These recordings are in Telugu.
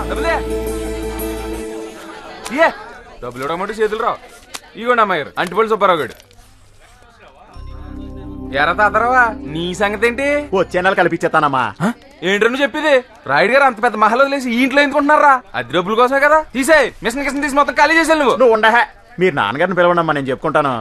డబ్బులు ఇవ్వడమంటే చేతులు రావు. ఇగోండి అమ్మాయి గారు, అంటిపల్లి సుబ్బారావు గారు. ఎరా తాతరావా, నీ సంగతి ఏంటి? వచ్చే నెల కల్పించేస్తానమ్మా. ఏంటో నువ్వు చెప్పేది? రాయుడు గారు అంత పెద్ద మహల్ వదిలేసి ఈ ఇంట్లో ఎందుకుంటున్నారా? అది డబ్బుల కోసమే కదా. తీసే మిషన్ కిషన్ తీసి మొత్తం ఖాళీ చేసాను. నువ్వు ఉండహే, మీరు నాన్నగారిని పిలవండమ్మా, నేను చెప్పుకుంటాను.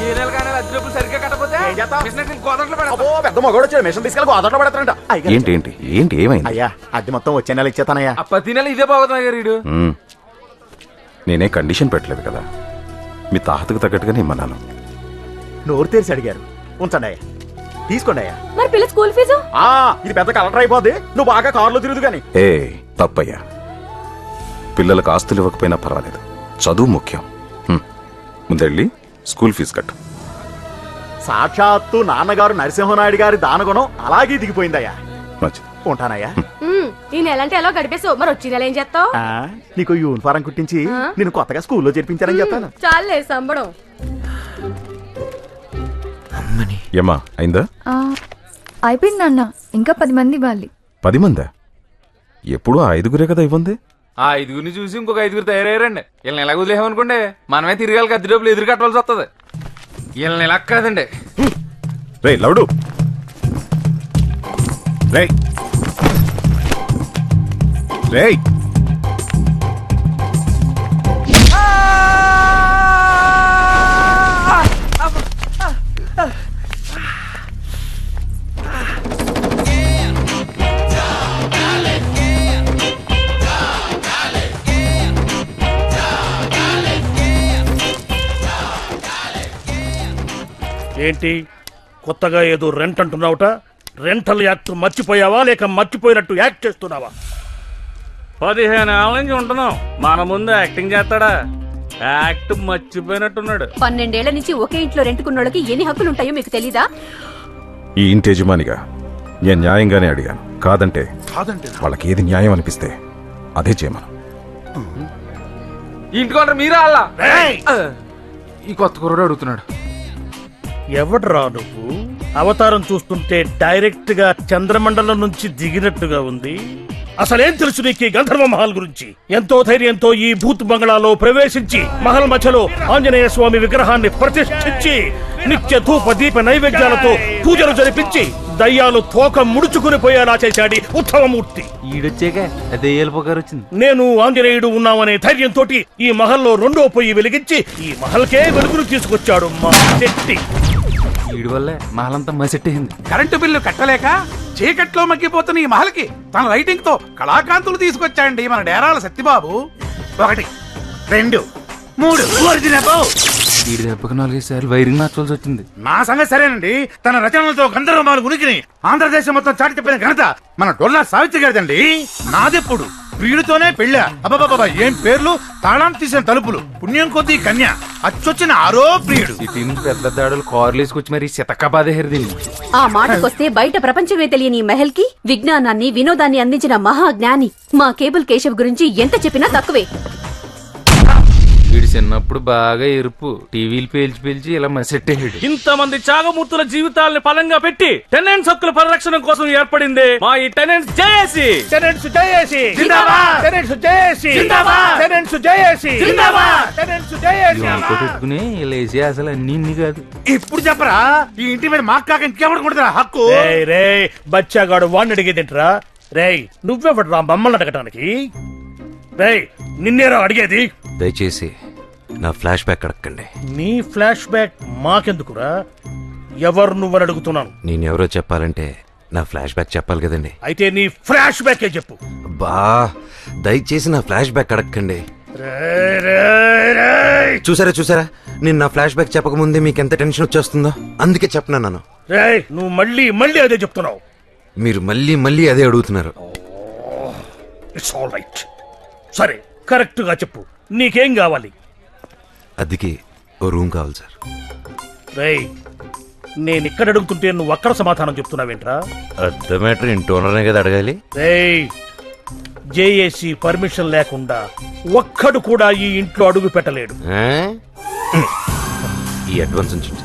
ఏ నెల కానీ అద్దె డబ్బులు సరిగ్గా కట్టకపోతే పెద్ద మగోడు వచ్చాడు, మిషన్ తీసుకెళ్ళి గోదాట్లో పెడతాడంట. ఏంటి ఏమైంది? అయ్యా అద్దె మొత్తం వచ్చే నెల ఇచ్చేతానయ్యా. ప్రతి నెల ఇదే బాగుతుంది గారు. నేనే కండిషన్ పెట్టలేదు కదా, మీ తాహతకు తగ్గట్టుగానే ఇమ్మన్నాను. నోరు తెరిచి అడిగారు, ఉంచండి అయ్యా, తీసుకోండి అయ్యా. మరి పిల్ల స్కూల్ ఫీజు? ఇది పెద్ద కలెక్టర్ అయిపోద్ది, నువ్వు బాగా కారులో తిరుగుదు గాని. తప్పయ్యా, పిల్లలకు ఆస్తులు ఇవ్వకపోయినా పర్వాలేదు, చదువు ముఖ్యం. ముందెళ్ళి స్కూల్ ఫీజు కట్టు. సాక్షాత్తు నాన్నగారు నరసింహనాయుడు గారి దానగుణం అలాగే దిగిపోయిందయ్యా. మంచిది, ఉంటానయ్యా. ఈ నెలంటే ఎలా గడిపేసావు, మరి వచ్చి నెల ఏం చేస్తావు? నీకు యూనిఫారం కుట్టించి నేను కొత్తగా స్కూల్లో చేర్పించానని చెప్తాను. చాలే సంబడం. ఏమా అయిందా? అయిపోయింది అన్న, ఇంకా 10 మంది ఇవ్వాలి. 10 మందా? ఎప్పుడు 5గురే కదా ఇవ్వండి. ఆ 5గురిని చూసి ఇంకొక 5గురు తయారయ్యారండి. వీళ్ళని ఎలా వదిలేమనుకోండి, మనమే తిరగాలి, అద్దె డబ్బులు ఎదురు కట్టవలసి వస్తుంది. వీళ్ళని ఎలా కాదండి. రే లౌడు, రే రే ఏంటి కొత్తగా ఏదో రెంట్ అంటున్నావుట? రెంటల్ యాక్ట్ మర్చిపోయావా, లేక మర్చిపోయినట్టు యాక్ట్ చేస్తున్నావా? 15 ఏళ్ళ నుంచి ఉంటున్నాం, మన ముందు యాక్టింగ్ చేస్తాడా? యాక్ట్ మర్చిపోయినట్టున్నాడు. 12 ఏళ్ల నుంచి ఒకే ఇంట్లో రెంట్కున్నోళ్ళకి ఎన్ని హక్కులుంటాయో మీకు తెలీదా? ఈ ఇంటి యజమానిగా నేను న్యాయంగానే అడిగాను. కాదంటే వాళ్ళకి ఏది న్యాయం అనిపిస్తే అదే చేయమను. ఇంటికొంటారు మీరా? అలా ఈ కొత్త కుర్రాడు అడుగుతున్నాడు. ఎవడ్రా నువ్వు? అవతారం చూస్తుంటే డైరెక్ట్ గా చంద్రమండలం నుంచి దిగినట్టుగా ఉంది. అసలేం తెలుసు నీకు ఈ గంధర్వ మహల్ గురించి? ఎంతో ధైర్యంతో ఈ భూత్ బంగ్లాలో ప్రవేశించి మహల్ మధ్యలో ఆంజనేయ స్వామి విగ్రహాన్ని ప్రతిష్ఠించి నిత్య ధూప దీప నైవేద్యాలతో పూజలు జరిపించి దయ్యాలు తోక ముడుచుకుని పోయేలా చేశాడు ఉత్తమమూర్తి. ఈడొచ్చాక దయ్యాల పొగారు వచ్చింది. నేను ఆంజనేయుడు ఉన్నామనే ధైర్యంతో ఈ మహల్లో 2వ పొయ్యి వెలిగించి ఈ మహల్కే వెలుగును తీసుకొచ్చాడు మా శెట్టి. వీడి వల్లే మహలంతా మసెట్టేసింది. కరెంటు బిల్లు కట్టలేక చీకట్లో మగ్గిపోతున్న ఈ మహల్కి తన రైటింగ్ తో కళాకాంతులు తీసుకొచ్చాయండి మన డేరాల సత్యబాబు. 1 2 3 వీడి దెబ్బకి 4 సార్లు వైరింగ్ మార్చాల్సి వచ్చింది. నా సంగతి సరేనండి. తన రచనలతో గంధర్వమాల ఉనికిని ఆంధ్రదేశం మొత్తం చాటి చెప్పిన ఘనత మన డొల్లా సావిత్రి గారిదండి. నాదెప్పుడు ప్రియుడితోనే పెళ్ళా. అబ్బాబాబా ఏం పేర్లు, తాళం తీసిన తలుపులు, పుణ్యం కొద్దీ కన్య, అచ్చొచ్చిన ఆరో ప్రియుడు. సిటీ నుంచి పెద్ద దాడులు కార్లు వేసుకొచ్చి మరి శతకబాదేహరి దీన్ని. ఆ మాటకొస్తే బయట ప్రపంచమే తెలియని ఈ మహల్ కి విజ్ఞానాన్ని వినోదాన్ని అందించిన మహాజ్ఞాని మా కేబుల్ కేశవ్ గురించి ఎంత చెప్పినా తక్కువే. వీడి చిన్నప్పుడు బాగా ఎరుపు, టీవీలు పేల్చి ఇలా మసెట్టేసాడు. ఇంతమంది త్యాగమూర్తుల జీవితాలని ఫలంగా పెట్టి టెనెంట్స్ హక్కుల పరిరక్షణ కోసం ఏర్పడింది మా ఈ టెనెంట్స్ జేఏసీ. టెనెంట్స్ జేఏసీ జిందాబాద్, టెనెంట్స్ జేఏసీ జిందాబాద్, టెనెంట్స్ జేఏసీ జిందాబాద్, టెనెంట్స్ జేఏసీ. పెట్టుకుని ఇలా వేసి అసలు అన్ని కాదు. ఇప్పుడు చెప్పరా, ఈ ఇంటి మీద మాకు కాక ఇంకెవరు కొడతారా హక్కు? రే బచ్చాగాడు వాడిని అడిగేదింట్రా? రేయ్ నువ్వెవడ్రా మమ్మల్ని అడగటానికి? రేయ్ నిన్నేరా అడిగేది? దయచేసి నా ఫ్లాష్ బ్యాక్ అడగండి. నీ ఫ్లాష్ బ్యాక్ మాకెందుకురా? ఎవరు నువ్వని అడుగుతున్నాను. నేనెవరో చెప్పాలంటే నా ఫ్లాష్ బ్యాక్ చెప్పాలి కదండి. అయితే నీ ఫ్లాష్ బ్యాకే చెప్పు. బా దయచేసి నా ఫ్లాష్ బ్యాక్ అడగండి. చూసారా నేను నా ఫ్లాష్ బ్యాక్ చెప్పక ముందే మీకు ఎంత టెన్షన్ వచ్చేస్తుందో, అందుకే చెప్పనన్నాను. రేయ్ నువ్వు మళ్ళీ అదే చెప్తున్నావు. మీరు మళ్ళీ అదే అడుగుతున్నారు. It's all right. సరే కరెక్ట్ గా చెప్పు, నీకేం కావాలి? అదికి ఓ రూమ్ కావాలి సార్. రేయ్ నేను ఇక్కడ అడుగుతుంటే నువ్వు అక్కడ సమాధానం చెప్తున్నావేంట్రా? అర్థమేటర్ ఇంటి ఓనర్నే కదా అడగాలి. రేయ్ జేఏసీ పర్మిషన్ లేకుండా ఒక్కడు కూడా ఈ ఇంట్లో అడుగు పెట్టలేడు. ఈ అడ్వాన్స్ ఉంచండి.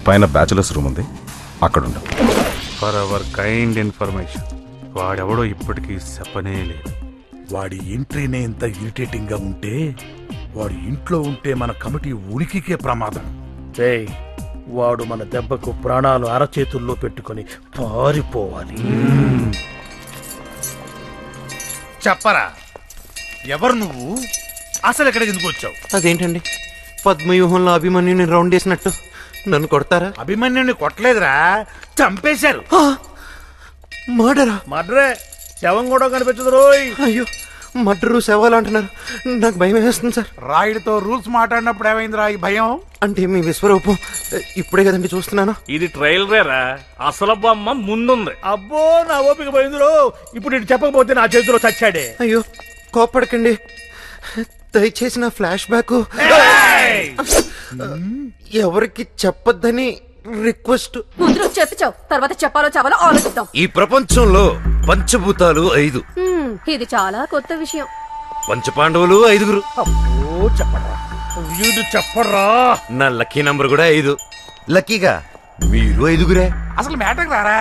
పైన బ్యాచులర్స్ రూమ్ ఉంది, అక్కడ ఉండు. For hour kind information. వాడెవడో ఇప్పటికీ చెప్పనే లేదు. వాడి ఎంట్రీనే ఇంత ఇరిటేటింగ్ గా ఉంటే వాడి ఇంట్లో ఉంటే మన కమిటీ ఉనికికే ప్రమాదం. ఏయ్, వాడు మన దెబ్బకు ప్రాణాలు అరచేతుల్లో పెట్టుకొని పారిపోవాలి. చెప్పరా, ఎవరు నువ్వు? అసలు ఎక్కడికి ఎందుకు వచ్చావు? అదేంటండి పద్మవ్యూహంలో అభిమన్యుని రౌండ్ వేసినట్టు నన్ను కొడతారా? అభిమన్యుని కొట్టలేదురా, చంపేశారు. మర్డరా? మడ్రే, శవం కూడా కనిపించదు రోయ్. అయ్యో, మర్డరు శవాలు అంటున్నారు. నాకు భయం వేస్తుంది సార్. రాయుడితో రూల్స్ మాట్లాడినప్పుడు ఏమైందిరా ఈ భయం? అంటే మీ విశ్వరూపం ఇప్పుడే కదండి చూస్తున్నాను. ఇది ట్రైలరేరా, అసలు బొమ్మ ముందుంది. అబ్బో, నా ఓపిక పోయిందిరో. ఇప్పుడు ఇటు చెప్పకపోతే నా చేతిలో చచ్చాడే. అయ్యో కోప్పడకండి, దయచేసి నా ఫ్లాష్ బ్యాక్ ఎవరికి చెప్పొద్దని రిక్వెస్ట్. ముందు నువ్వు చెప్పు, తర్వాత చెప్పాలో చావాలో ఆలోచిద్దాం. ఈ ప్రపంచంలో పంచభూతాలు 5, ఇది చాలా కొత్త విషయం. పంచపాండవులు 5. అబ్బో, చెప్పరా వీడు చెప్పరా. నా లక్కీ నంబర్ కూడా 5. లక్కీగా మీరు 5. అసలు మ్యాటర్ రారా?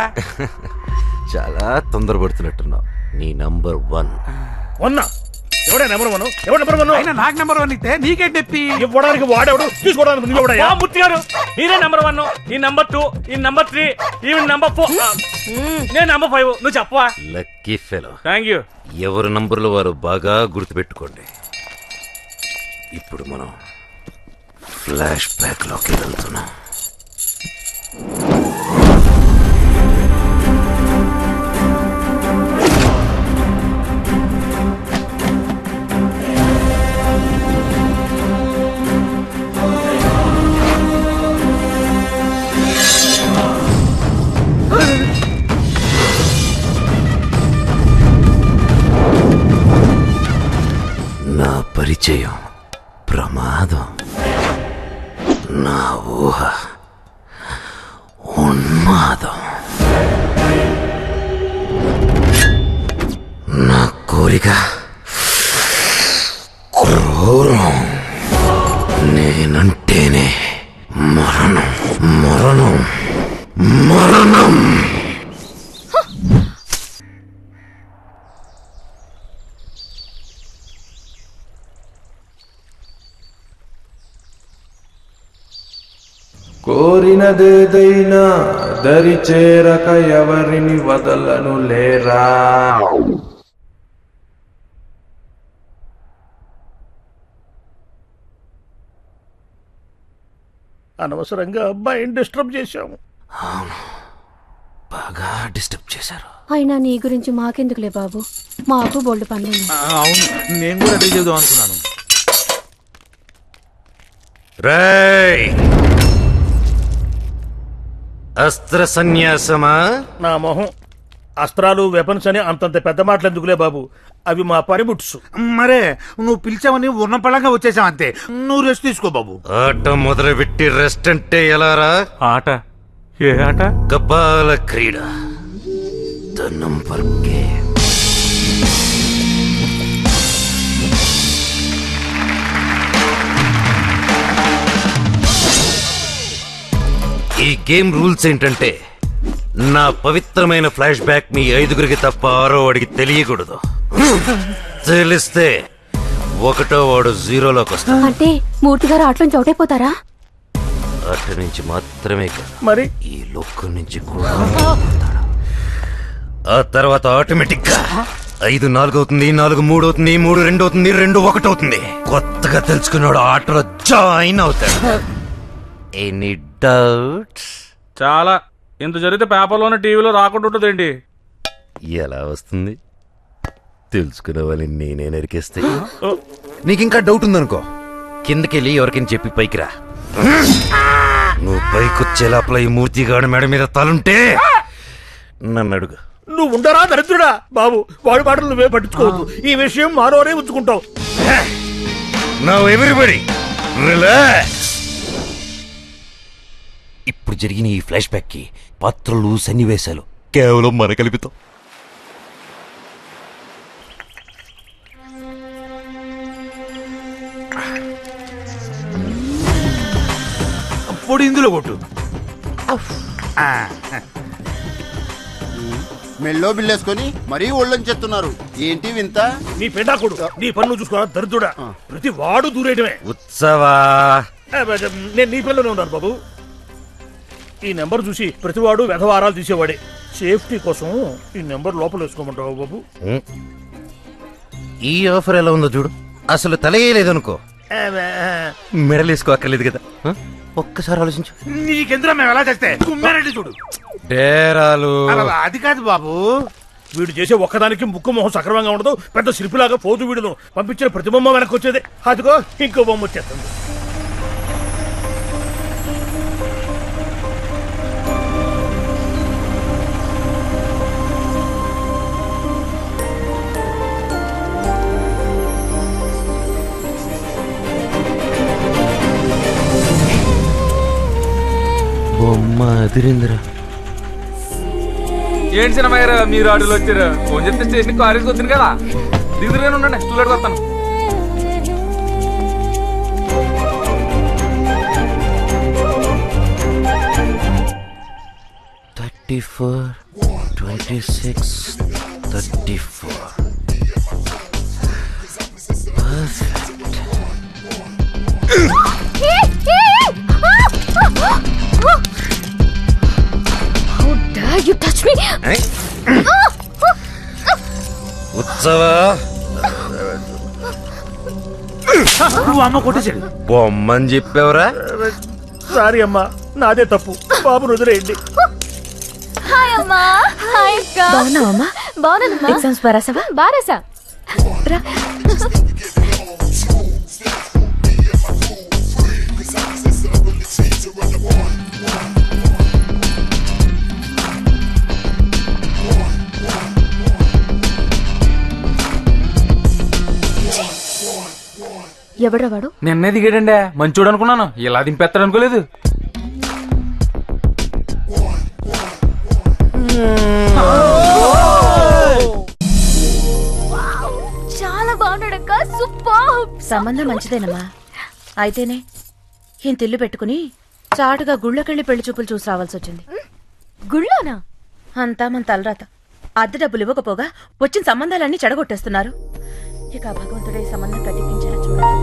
చాలా తొందరపడుతున్నట్టున్నావు. నీ నంబర్ 1. వన్నా ఎవడే నెంబర్ 1? ఎవడు నెంబర్ 1? అయినా నాకు నెంబర్ 1 ఇస్తే నీకే నొప్పి. ఇవ్వడానికి వాడేవాడు, తీసుకోవడానికి నువ్వెవడయ్యా? మూర్తి గారు, నేనే నంబర్ 1, ఈ నంబర్ 2, ఈ నంబర్ 3, ఈవెన్ నంబర్ 4, నేను నంబర్ 5. నువ్వు చెప్పవా? Lucky fellow. Thank you. ఎవరి నంబర్లు వారు బాగా గుర్తుపెట్టుకోండి. ఇప్పుడు మనం ఫ్లాష్ బ్యాక్ లోకి వెళ్తున్నాం. నా పరిచయం ప్రమాదం, నా ఊహ ఉన్మాదం, నా కోరిక క్రూరం, నేనంటేనే మరణం, మరణం, మరణం. కోరినదేదైనా దరి చేరక ఎవరిని వదలను లేరా. అనవసరంగా అబ్బాయిని డిస్టర్బ్ చేశాము. అవును, బాగా డిస్టర్బ్ చేశారు. అయినా నీ గురించి మాకెందుకులే బాబు, మాకు బోల్డ్ పనులు. అవును, నేను కూడా అదే చేద్దాం అనుకున్నాను. రేయ్, అస్త్ర సన్యాసమా? నా మొహం, అస్త్రాలు వెపన్స్ అని అంతంత పెద్ద మాటలు ఎందుకులే బాబు, అవి మా పనిముట్స్. మరే నువ్వు పిలిచావని ఉన్న పళ్ళంగా వచ్చేసావు అంతే. నువ్వు రెస్ట్ తీసుకో బాబు. ఆట మొదలుపెట్టి రెస్ట్ అంటే ఎలారా? ఆట? ఏ ఆట? కపాల క్రీడ, ద నంబర్ గేమ్. ఈ గేమ్ రూల్స్ ఏంటంటే, నా పవిత్రమైన ఫ్లాష్ బ్యాక్ మీ 5 తప్ప 6వ వాడికి తెలియకూడదు. తెలిస్తే 1వ వాడు 0లోకి వస్తాడు. అంటే మూర్తి గారు ఆటలోంచి అవుట్ అయిపోతారా? అటు నుంచి మాత్రమే కాదు, మరి ఈ లోకం నుంచి కూడా పోతాడు. ఆ తర్వాత ఆటోమేటిక్ గా 5 4 అవుతుంది, 4 3 అవుతుంది, 3 2 అవుతుంది, 2 1 అవుతుంది. కొత్తగా తెలుసుకున్నాడు ఆటలో జాయిన్ అవుతాడు. Any doubts? చాలా. ఇంత జరిగితే పేపర్లోనే టీవీలో రాకుండా ఉంటుందేంటి? ఎలా వస్తుంది? తెలుసుకునే వాళ్ళని నేనే నరికేస్తే. నీకింకా డౌట్ ఉందనుకో, కిందకెళ్ళి ఎవరికైనా చెప్పి పైకి రా. నువ్వు పైకొచ్చే లోపల ఈ మూర్తిగాడు మెడ మీద తలుంటే నన్ను అడుగు. నువ్వు ఉండరా దరిద్రుడా బాబు, వాడి మాటలు నువ్వే పట్టించుకోవద్దు. ఈ విషయం మానవరే ఉంచుకుంటావు. Now everybody relax. ఇప్పుడు జరిగిన ఈ ఫ్లాష్ బ్యాక్ కి పాత్రలు, సన్నివేశాలు కేవలం మన కల్పితం. పొడి ఇందులో కొట్టు. మెళ్ళో బిల్లేసుకొని మరీ ఒళ్ళని చెప్తున్నారు. ఏంటి వింత? నీ పెండాకుడు నీ పన్ను చూసుకోరా దరిద్రుడా. ప్రతి వాడు దూరేయడమే. ఉత్సవా నేను నీ పిల్లనే ఉన్నాను బాబు. ఈ నెంబర్ చూసి ప్రతివాడు వ్యధవారాలు తీసేవాడే. సేఫ్టీ కోసం ఈ నెంబర్ లోపల వేసుకోమంటావు బాబు. ఈ ఆఫర్ ఎలా ఉందో చూడు. అసలు తలగేయలేదనుకో మెడల్ వేసుకో అక్కర్లేదు కదా. ఒక్కసారి ఆలోచించు. నీకెందులో మేము ఎలా చేస్తే కుమ్మారెడ్డి చూడు. డేరాలు అది కాదు బాబు. వీడు చేసే ఒక్కదానికి ముక్కు మొహం సక్రమంగా ఉండదు. పెద్ద శిల్పిలాగా పోతూ వీడును పంపించిన ప్రతి బొమ్మ వెనక్కి వచ్చేది. అదిగో ఇంకో బొమ్మ వచ్చేస్తుంది. బొమ్మ అదిరిందిరా. ఏంటి సినిమా గారు మీరు ఆడులో వచ్చారు? ఫోన్ చేస్తే స్టేషన్ కాలేజ్కి వచ్చింది కదా. దిగురుగానే ఉండండి, స్టూలెట్కి వస్తాను. You touch me! ఉత్సవా నువ్వు అమ్మ కొట్టేసాడు. బొమ్మని చెప్పావురా. సారీ అమ్మా, నాదే తప్పు. బాబు వదిలేయండి. హాయ్ అమ్మా. హాయ్ అక్క. బాగున్నావమ్మా? బాగున్నానమ్మా. ఎగ్జామ్స్ బారాసావా? బారాసా. రా. ఎవడ్రా వాడు? నిన్నే దిగాడండి. మంచోడు అనుకున్నాను, ఇలా దింపేస్తాడు అనుకోలేదు. చాలా బాగున్నాడక్క. సూపర్. సంబంధం మంచిదేనమ్మా. అయితేనే ఇంత ఇల్లు పెట్టుకుని చాటుగా గుళ్ళకెళ్ళి పెళ్లి చూపులు చూసి రావాల్సి వచ్చింది. గుళ్ళోనా? అంతా మన తలరాత. అద్దె డబ్బులు ఇవ్వకపోగా వచ్చిన సంబంధాలన్నీ చెడగొట్టేస్తున్నారు. ఇక భగవంతుడే ఈ సంబంధం కట్టించేలా చూడాలి.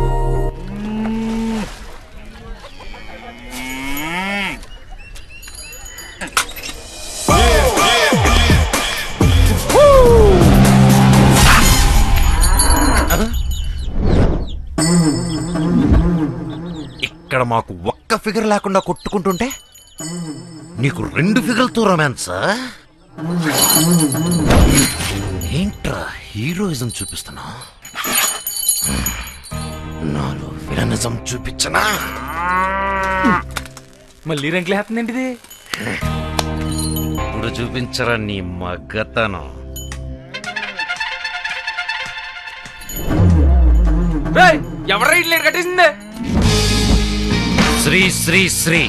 ఇక్కడ మాకు ఒక్క ఫిగర్ లేకుండా కొట్టుకుంటుంటే నీకు 2 ఫిగర్లతో రొమాన్సా? ఏంట్రా హీరోయిజం చూపిస్తున్నా? నాలో విలనిజం చూపించనా? మళ్ళీ రెంట్లు వేస్తుందేంటిది? ఇప్పుడు చూపించరా నీ మగతనం. ఎవరు ఇట్లా కట్టేసిందే? శ్రీ శ్రీ శ్రీ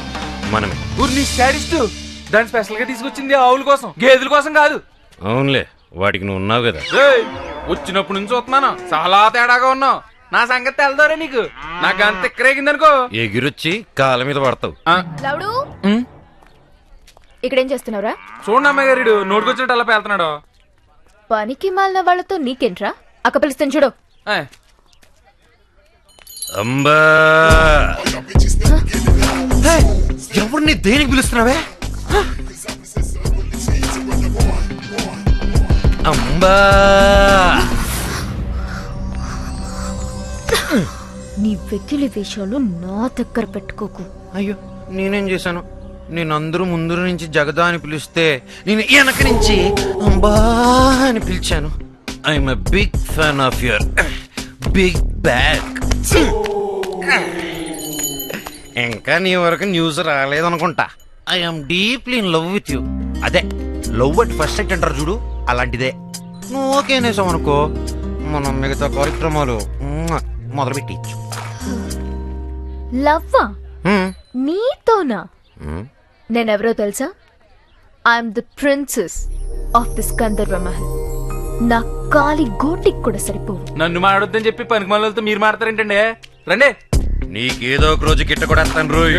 మనమే. ఊరిని స్టాడిస్ట్. దాన్ని స్పెషల్ గా తీసుకొచ్చింది ఆవుల కోసం, గేదెల కోసం కాదు. అవునులే, వాటికి నువ్వు ఉన్నావు కదా. వచ్చినప్పుడు నుంచి చూస్తున్నాను, చాలా తేడాగా ఉన్నావు. నా సంగతి తెలదోరే నీకు. నాకు అంత ఎక్కరేగిందనుకో ఎగిరొచ్చి కాళ్ళ మీద పడతావు. లవుడు, ఇక్కడేం చేస్తున్నావురా? చూడండి అమ్మాయి గారు నోటుకొచ్చినట్టు అలా పేలుతున్నాడు. పనికి మాలిన వాళ్ళతో నీకేంట్రా? అక్క పిలుస్తాను చూడు. అంబా, ఎవరిని దేనికి పిలుస్తున్నావే? అంబా, నీ వెకిలి వేషాలు నా దగ్గర పెట్టుకోకు. అయ్యో, నేనేం చేశాను? నేను అందరూ ముందు నుంచి జగదా అని పిలిస్తే నేను వెనక నుంచి అంబా అని పిలిచాను. I'm a big fan of your big bag. ఇంకా నీ వరకు న్యూస్ రాలేదనుకుంటా. I'm deeply in love with you. అదే లవ్ అట్ ఫస్ట్ సైట్ అంటారు చూడు, అలాంటిదే. నువ్వు ఓకే అనేసావు అనుకో, మనం మిగతా కార్యక్రమాలు మొదలు పెట్టించు. లవ్వా? నీతోనా? నేనెవరో తెలుసా? I'm the princess of this Gandharva Mahal. నా కాలి గోటికి కూడా సరిపోవు. నన్ను మాడొద్దని చెప్పి పనికి మనలతో మీరు మాడతారేంటండి? రండి, నీకేదో ఒక రోజు గిట్ట కూడా వస్తాను రోజు.